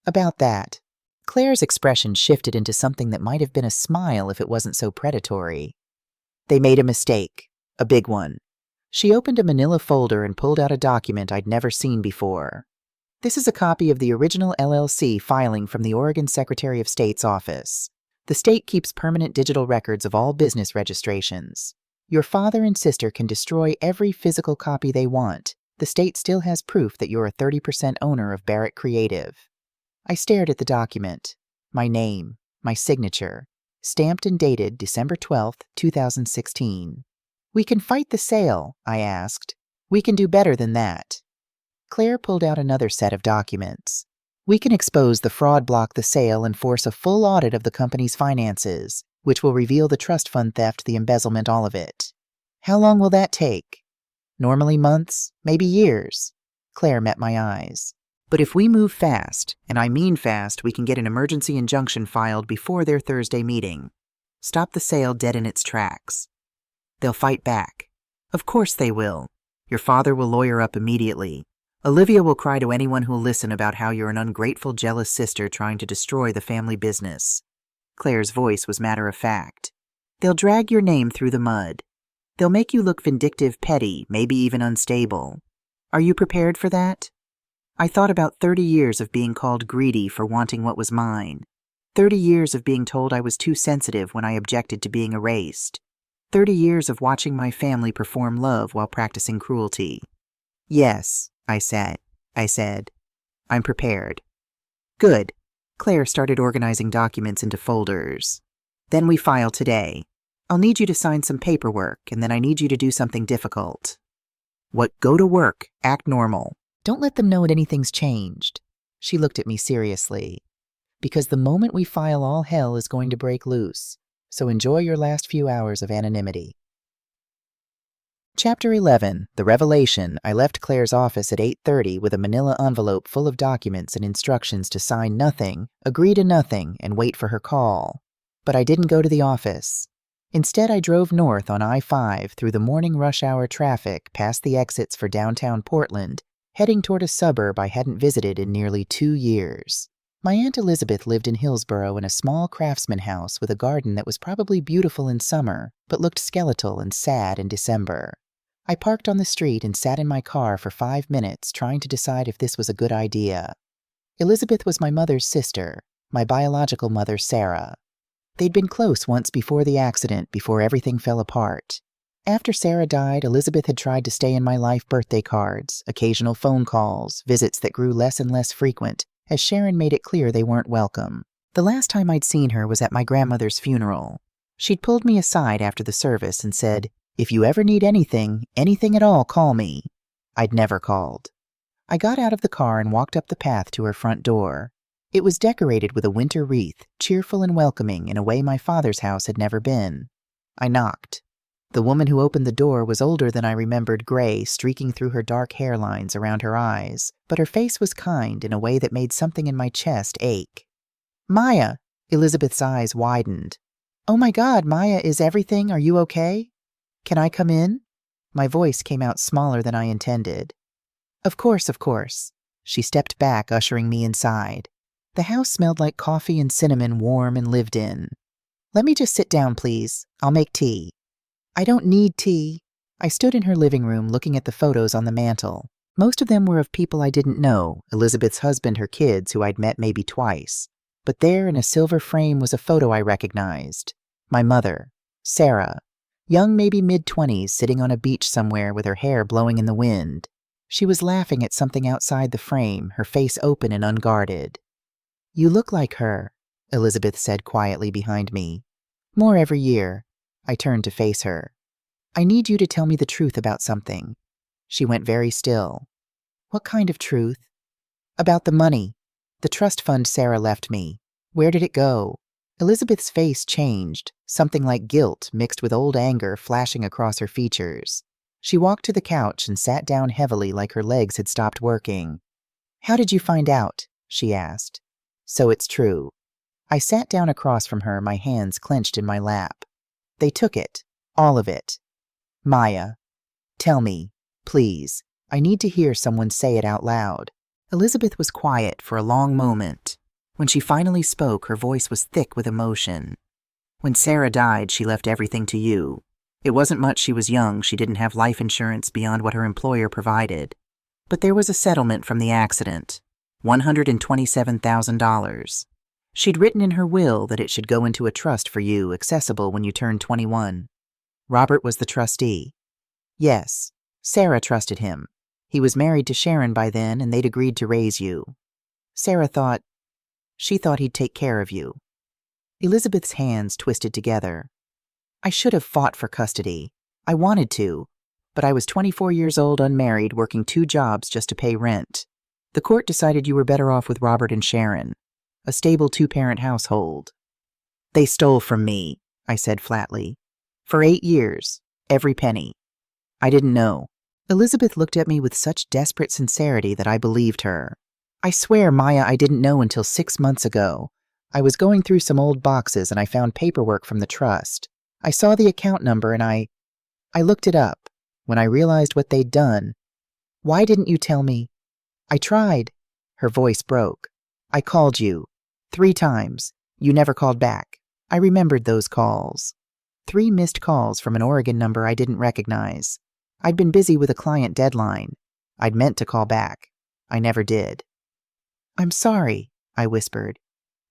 About that. Claire's expression shifted into something that might have been a smile if it wasn't so predatory. They made a mistake. A big one. She opened a manila folder and pulled out a document I'd never seen before. This is a copy of the original LLC filing from the Oregon Secretary of State's office. The state keeps permanent digital records of all business registrations. Your father and sister can destroy every physical copy they want. The state still has proof that you're a 30% owner of Barrett Creative. I stared at the document. My name, my signature, stamped and dated December 12th, 2016. We can fight the sale, I asked. We can do better than that. Claire pulled out another set of documents. We can expose the fraud, block the sale, and force a full audit of the company's finances, which will reveal the trust fund theft, the embezzlement, all of it. How long will that take? Normally months, maybe years. Claire met my eyes. But if we move fast, and I mean fast, we can get an emergency injunction filed before their Thursday meeting. Stop the sale dead in its tracks. They'll fight back. Of course they will. Your father will lawyer up immediately. Olivia will cry to anyone who'll listen about how you're an ungrateful, jealous sister trying to destroy the family business. Claire's voice was matter-of-fact. They'll drag your name through the mud. They'll make you look vindictive, petty, maybe even unstable. Are you prepared for that? I thought about 30 years of being called greedy for wanting what was mine. 30 years of being told I was too sensitive when I objected to being erased. 30 years of watching my family perform love while practicing cruelty. Yes, I said. I'm prepared. Good. Claire started organizing documents into folders. Then we file today. I'll need you to sign some paperwork, and then I need you to do something difficult. What? Go to work. Act normal. Don't let them know anything's changed. She looked at me seriously. Because the moment we file, all hell is going to break loose. So enjoy your last few hours of anonymity. Chapter 11, The Revelation. I left Claire's office at 8:30 with a manila envelope full of documents and instructions to sign nothing, agree to nothing, and wait for her call. But I didn't go to the office. Instead, I drove north on I-5 through the morning rush hour traffic past the exits for downtown Portland, heading toward a suburb I hadn't visited in nearly 2 years. My Aunt Elizabeth lived in Hillsboro in a small craftsman house with a garden that was probably beautiful in summer, but looked skeletal and sad in December. I parked on the street and sat in my car for 5 minutes trying to decide if this was a good idea. Elizabeth was my mother's sister, my biological mother, Sarah. They'd been close once before the accident, before everything fell apart. After Sarah died, Elizabeth had tried to stay in my life, birthday cards, occasional phone calls, visits that grew less and less frequent, as Sharon made it clear they weren't welcome. The last time I'd seen her was at my grandmother's funeral. She'd pulled me aside after the service and said, "If you ever need anything at all, call me." I'd never called. I got out of the car and walked up the path to her front door. It was decorated with a winter wreath, cheerful and welcoming in a way my father's house had never been. I knocked. The woman who opened the door was older than I remembered, gray streaking through her dark hairlines around her eyes, but her face was kind in a way that made something in my chest ache. "Maya!" Elizabeth's eyes widened. "Oh my God, Maya, is everything? Are you okay? Can I come in?" My voice came out smaller than I intended. Of course. She stepped back, ushering me inside. The house smelled like coffee and cinnamon, warm and lived in. "Let me just sit down, please. I'll make tea." "I don't need tea." I stood in her living room looking at the photos on the mantel. Most of them were of people I didn't know, Elizabeth's husband, her kids, who I'd met maybe twice. But there in a silver frame was a photo I recognized. My mother, Sarah, young, maybe mid-20s, sitting on a beach somewhere with her hair blowing in the wind. She was laughing at something outside the frame, her face open and unguarded. "You look like her," Elizabeth said quietly behind me. "More every year." I turned to face her. "I need you to tell me the truth about something." She went very still. "What kind of truth?" "About the money. The trust fund Sarah left me. Where did it go?" Elizabeth's face changed, something like guilt mixed with old anger flashing across her features. She walked to the couch and sat down heavily like her legs had stopped working. "How did you find out?" she asked. "So it's true." I sat down across from her, my hands clenched in my lap. "They took it. All of it. Maya." Tell me, please. I need to hear someone say it out loud." Elizabeth was quiet for a long moment. When she finally spoke, her voice was thick with emotion. "When Sarah died, she left everything to you. It wasn't much. She was young. She didn't have life insurance beyond what her employer provided. But there was a settlement from the accident, $127,000. She'd written in her will that it should go into a trust for you, accessible when you turned 21. Robert was the trustee. Yes, Sarah trusted him. He was married to Sharon by then, and they'd agreed to raise you. Sarah thought he'd take care of you." Elizabeth's hands twisted together. "I should have fought for custody. I wanted to, but I was 24 years old, unmarried, working 2 jobs just to pay rent. The court decided you were better off with Robert and Sharon, a stable 2-parent household." "They stole from me," I said flatly. "For 8 years, every penny. I didn't know." Elizabeth looked at me with such desperate sincerity that I believed her. "I swear, Maya, I didn't know until 6 months ago. I was going through some old boxes and I found paperwork from the trust. I saw the account number and I looked it up. When I realized what they'd done." "Why didn't you tell me?" "I tried." Her voice broke. "I called you 3 times. You never called back. I remembered those calls. 3 missed calls from an Oregon number I didn't recognize. I'd been busy with a client deadline. I'd meant to call back. I never did." "I'm sorry," I whispered.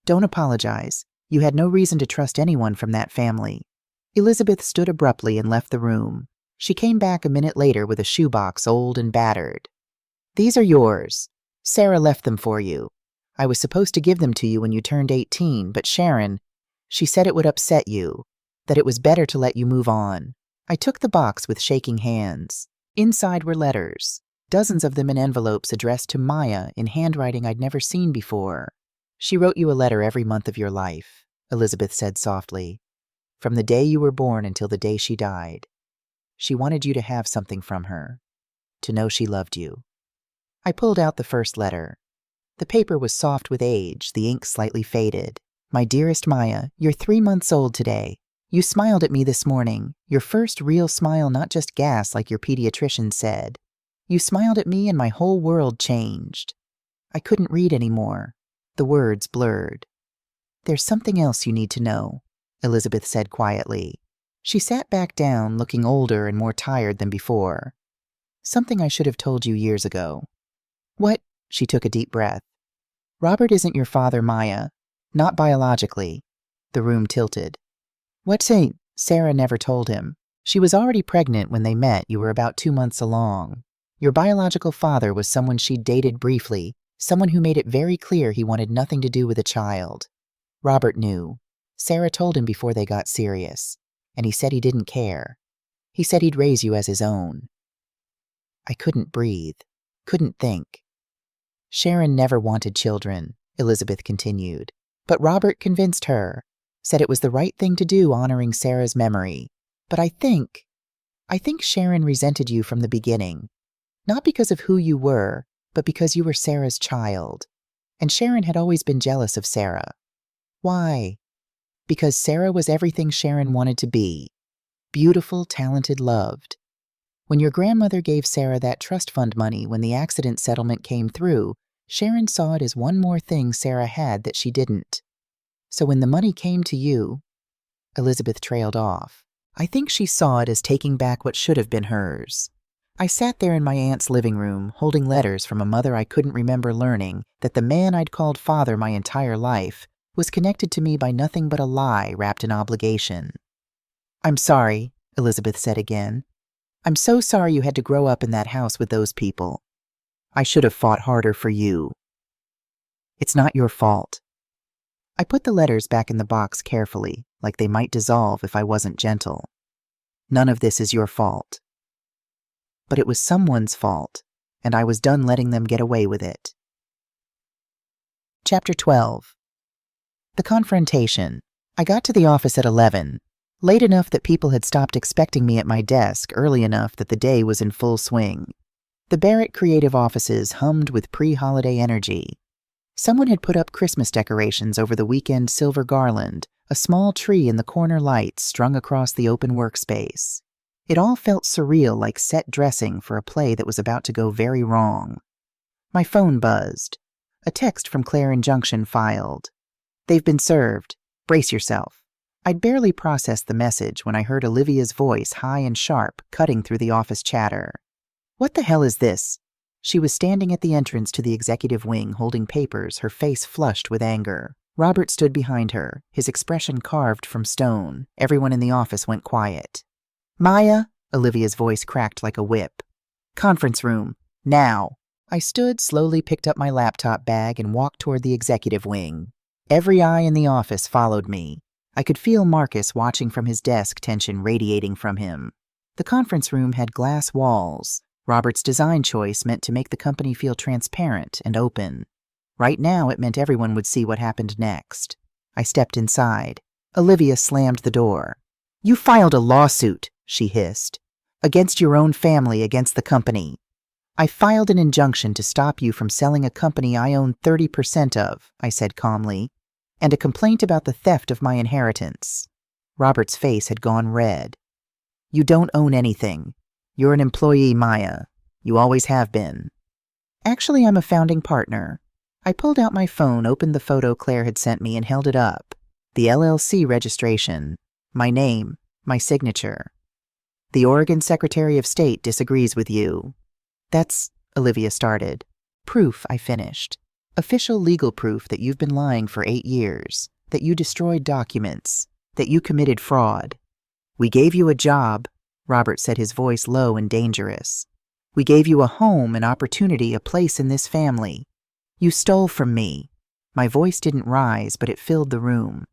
"Don't apologize. You had no reason to trust anyone from that family." Elizabeth stood abruptly and left the room. She came back a minute later with a shoebox, old and battered. "These are yours. Sarah left them for you. I was supposed to give them to you when you turned 18, but Sharon, she said it would upset you, that it was better to let you move on." I took the box with shaking hands. Inside were letters, dozens of them in envelopes addressed to Maya in handwriting I'd never seen before. "She wrote you a letter every month of your life," Elizabeth said softly, "from the day you were born until the day she died. She wanted you to have something from her, to know she loved you." I pulled out the first letter. The paper was soft with age, the ink slightly faded. "My dearest Maya, you're 3 months old today. You smiled at me this morning, your first real smile, not just gas like your pediatrician said. You smiled at me and my whole world changed." I couldn't read anymore. The words blurred. "There's something else you need to know," Elizabeth said quietly. She sat back down, looking older and more tired than before. "Something I should have told you years ago." "What?" She took a deep breath. "Robert isn't your father, Maya. Not biologically." The room tilted. "What say?" "Sarah never told him. She was already pregnant when they met. You were about 2 months along. Your biological father was someone she'd dated briefly, someone who made it very clear he wanted nothing to do with a child. Robert knew. Sarah told him before they got serious, and he said he didn't care. He said he'd raise you as his own." I couldn't breathe, couldn't think. "Sharon never wanted children," Elizabeth continued, "but Robert convinced her, said it was the right thing to do, honoring Sarah's memory. But I think Sharon resented you from the beginning, not because of who you were, but because you were Sarah's child. And Sharon had always been jealous of Sarah. Why? Because Sarah was everything Sharon wanted to be. Beautiful, talented, loved. When your grandmother gave Sarah that trust fund money when the accident settlement came through, Sharon saw it as one more thing Sarah had that she didn't. So when the money came to you," Elizabeth trailed off, "I think she saw it as taking back what should have been hers. I sat there in my aunt's living room, holding letters from a mother I couldn't remember learning that the man I'd called father my entire life was connected to me by nothing but a lie wrapped in obligation." "I'm sorry," Elizabeth said again. "I'm so sorry you had to grow up in that house with those people. I should have fought harder for you. It's not your fault." I put the letters back in the box carefully, like they might dissolve if I wasn't gentle. "None of this is your fault." But it was someone's fault, and I was done letting them get away with it. Chapter 12. The confrontation. I got to the office at 11, late enough that people had stopped expecting me at my desk, early enough that the day was in full swing. The Barrett creative offices hummed with pre-holiday energy. Someone had put up Christmas decorations over the weekend silver garland, a small tree in the corner lights strung across the open workspace. It all felt surreal, like set dressing for a play that was about to go very wrong. My phone buzzed. A text from Claire in Junction filed. "They've been served. Brace yourself." I'd barely processed the message when I heard Olivia's voice, high and sharp, cutting through the office chatter. "What the hell is this?" She was standing at the entrance to the executive wing, holding papers, her face flushed with anger. Robert stood behind her, his expression carved from stone. Everyone in the office went quiet. "Maya," Olivia's voice cracked like a whip. "Conference room. Now." I stood, slowly picked up my laptop bag, and walked toward the executive wing. Every eye in the office followed me. I could feel Marcus watching from his desk, tension radiating from him. The conference room had glass walls. Robert's design choice meant to make the company feel transparent and open. Right now, it meant everyone would see what happened next. I stepped inside. Olivia slammed the door. "You filed a lawsuit," she hissed. "Against your own family, against the company." "I filed an injunction to stop you from selling a company I own 30% of," I said calmly, "and a complaint about the theft of my inheritance." Robert's face had gone red. "You don't own anything. You're an employee, Maya. You always have been." "Actually, I'm a founding partner." I pulled out my phone, opened the photo Claire had sent me, and held it up. The LLC registration. My name. My signature. "The Oregon Secretary of State disagrees with you." "That's," Olivia started. "Proof," I finished. "Official legal proof that you've been lying for 8 years, that you destroyed documents, that you committed fraud. We gave you a job," Robert said, his voice low and dangerous. "We gave you a home, an opportunity, a place in this family. You stole from me." My voice didn't rise, but it filled the room.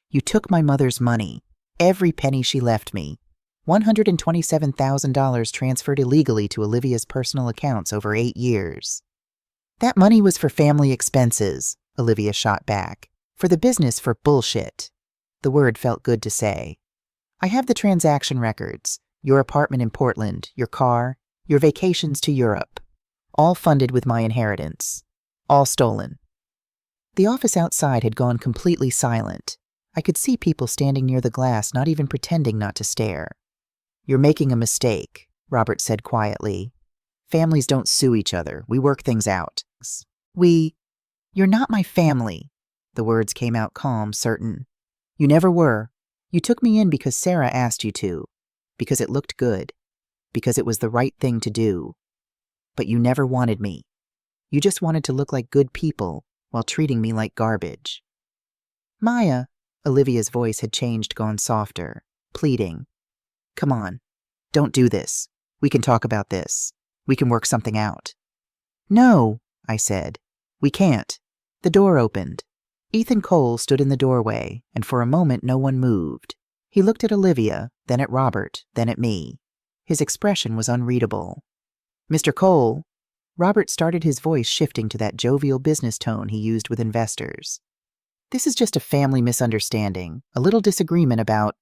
"You took my mother's money, every penny she left me. $127,000 transferred illegally to Olivia's personal accounts over 8 years. "That money was for family expenses," Olivia shot back. "For the business, for bullshit." The word felt good to say. "I have the transaction records, your apartment in Portland, your car, your vacations to Europe. All funded with my inheritance. All stolen." The office outside had gone completely silent. I could see people standing near the glass, not even pretending not to stare. "You're making a mistake," Robert said quietly. "Families don't sue each other. We work things out." "You're not my family." The words came out calm, certain. "You never were. You took me in because Sarah asked you to. Because it looked good. Because it was the right thing to do. But you never wanted me. You just wanted to look like good people while treating me like garbage." "Maya," Olivia's voice had changed, gone softer, pleading. "Come on. Don't do this. We can talk about this. We can work something out." "No," I said. "We can't." The door opened. Ethan Cole stood in the doorway, and for a moment no one moved. He looked at Olivia, then at Robert, then at me. His expression was unreadable. "Mr. Cole," Robert started, his voice shifting to that jovial business tone he used with investors. "This is just a family misunderstanding, a little disagreement about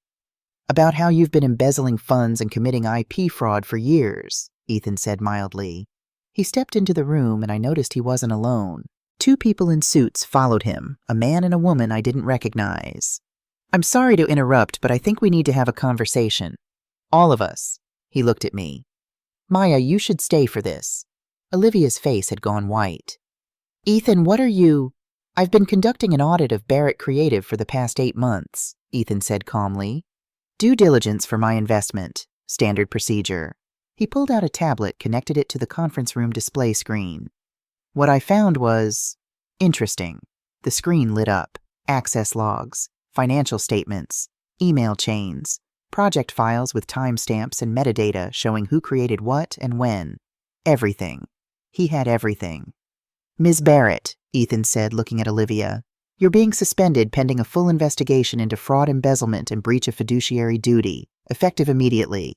how you've been embezzling funds and committing IP fraud for years," Ethan said mildly. He stepped into the room, and I noticed he wasn't alone. 2 people in suits followed him, a man and a woman I didn't recognize. "I'm sorry to interrupt, but I think we need to have a conversation. All of us." He looked at me. "Maya, you should stay for this." Olivia's face had gone white. "Ethan, what are you—" "I've been conducting an audit of Barrett Creative for the past 8 months, Ethan said calmly. "Due diligence for my investment. Standard procedure." He pulled out a tablet, connected it to the conference room display screen. What I found was interesting. The screen lit up. Access logs, financial statements, email chains, project files with timestamps and metadata showing who created what and when. Everything. He had everything. "Ms. Barrett," Ethan said, looking at Olivia, "you're being suspended pending a full investigation into fraud, embezzlement, and breach of fiduciary duty, effective immediately."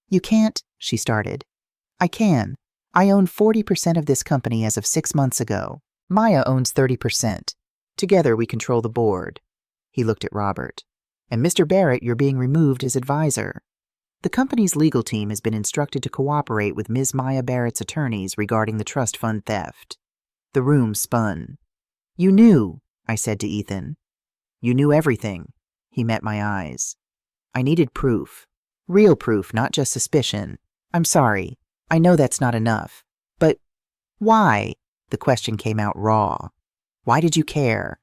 "You can't," she started. "I can. I own 40% of this company as of 6 months ago. Maya owns 30%. Together we control the board." He looked at Robert. "And Mr. Barrett, you're being removed as advisor. The company's legal team has been instructed to cooperate with Ms. Maya Barrett's attorneys regarding the trust fund theft." The room spun. "You knew," I said to Ethan. "You knew everything." He met my eyes. "I needed proof. Real proof, not just suspicion. I'm sorry. I know that's not enough. But why? The question came out raw. Why did you care?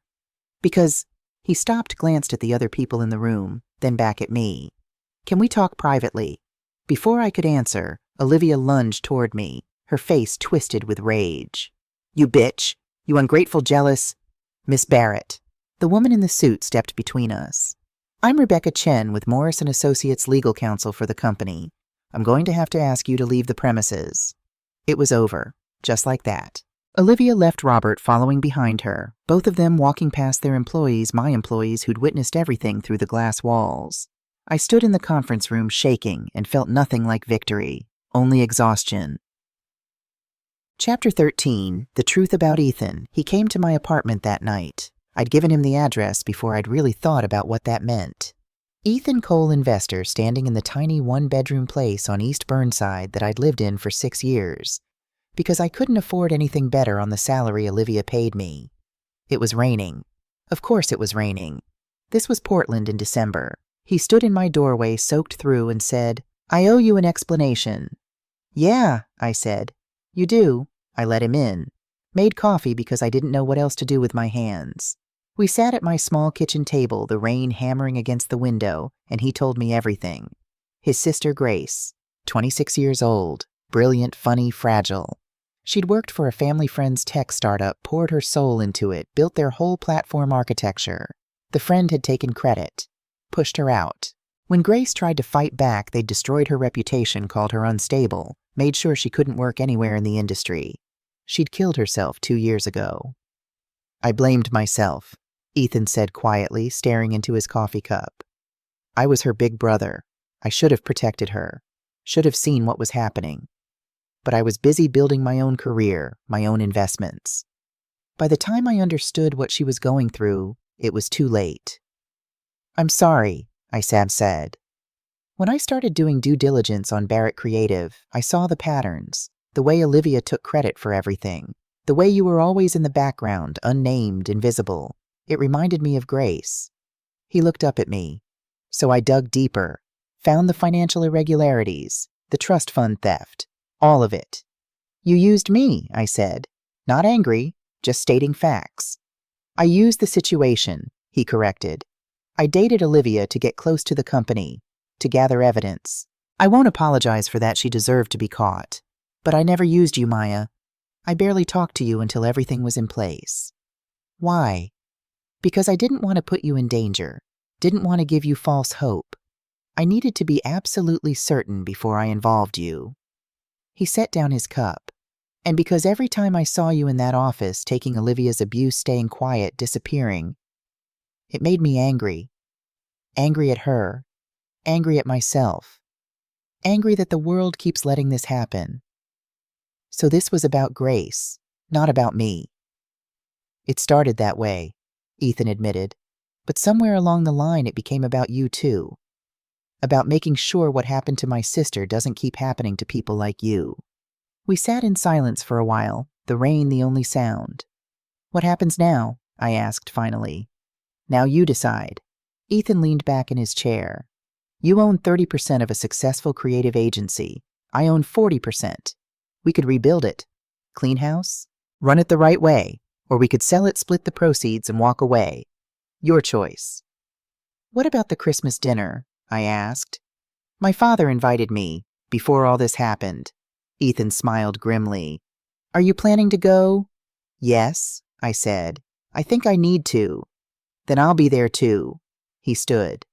Because he stopped, glanced at the other people in the room, then back at me. Can we talk privately? Before I could answer, Olivia lunged toward me, her face twisted with rage. You bitch! You ungrateful, jealous... Miss Barrett. The woman in the suit stepped between us. I'm Rebecca Chen with Morris & Associates Legal Counsel for the company. I'm going to have to ask you to leave the premises. It was over, just like that. Olivia left Robert following behind her, both of them walking past their employees, my employees who'd witnessed everything through the glass walls. I stood in the conference room shaking and felt nothing like victory, only exhaustion. Chapter 13, The Truth About Ethan. He came to my apartment that night. I'd given him the address before I'd really thought about what that meant. Ethan Cole, investor, standing in the tiny one-bedroom place on East Burnside that I'd lived in for 6 years, because I couldn't afford anything better on the salary Olivia paid me. It was raining. Of course it was raining. This was Portland in December. He stood in my doorway, soaked through, and said, I owe you an explanation. Yeah, I said. You do? I let him in. Made coffee because I didn't know what else to do with my hands. We sat at my small kitchen table, the rain hammering against the window, and he told me everything. His sister Grace, 26 years old, brilliant, funny, fragile. She'd worked for a family friend's tech startup, poured her soul into it, built their whole platform architecture. The friend had taken credit, pushed her out. When Grace tried to fight back, they'd destroyed her reputation, called her unstable, made sure she couldn't work anywhere in the industry. She'd killed herself 2 years ago. I blamed myself, Ethan said quietly, staring into his coffee cup. I was her big brother. I should have protected her, should have seen what was happening. But I was busy building my own career, my own investments. By the time I understood what she was going through, it was too late. I'm sorry, I said. When I started doing due diligence on Barrett Creative, I saw the patterns, the way Olivia took credit for everything, the way you were always in the background, unnamed, invisible. It reminded me of Grace. He looked up at me. So I dug deeper, found the financial irregularities, the trust fund theft, all of it. You used me, I said. Not angry, just stating facts. I used the situation, he corrected. I dated Olivia to get close to the company, to gather evidence. I won't apologize for that, she deserved to be caught. But I never used you, Maya. I barely talked to you until everything was in place. Why? Because I didn't want to put you in danger, didn't want to give you false hope. I needed to be absolutely certain before I involved you. He set down his cup. And because every time I saw you in that office taking Olivia's abuse, staying quiet, disappearing, it made me angry. Angry at her. Angry at myself. Angry that the world keeps letting this happen. So this was about Grace, not about me. It started that way, Ethan admitted, but somewhere along the line it became about you too. About making sure what happened to my sister doesn't keep happening to people like you. We sat in silence for a while, the rain the only sound. What happens now? I asked finally. Now you decide. Ethan leaned back in his chair. You own 30% of a successful creative agency. I own 40%. We could rebuild it. Clean house? Run it the right way. Or we could sell it, split the proceeds, and walk away. Your choice. What about the Christmas dinner? I asked. My father invited me, before all this happened. Ethan smiled grimly. Are you planning to go? Yes, I said. I think I need to. Then I'll be there too. He stood.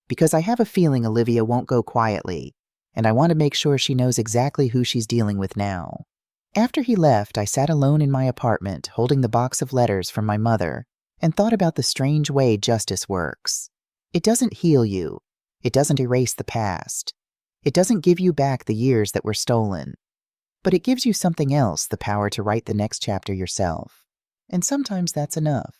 Because I have a feeling Olivia won't go quietly, and I want to make sure she knows exactly who she's dealing with now. After he left, I sat alone in my apartment, holding the box of letters from my mother, and thought about the strange way justice works. It doesn't heal you. It doesn't erase the past. It doesn't give you back the years that were stolen. But it gives you something else, the power to write the next chapter yourself. And sometimes that's enough.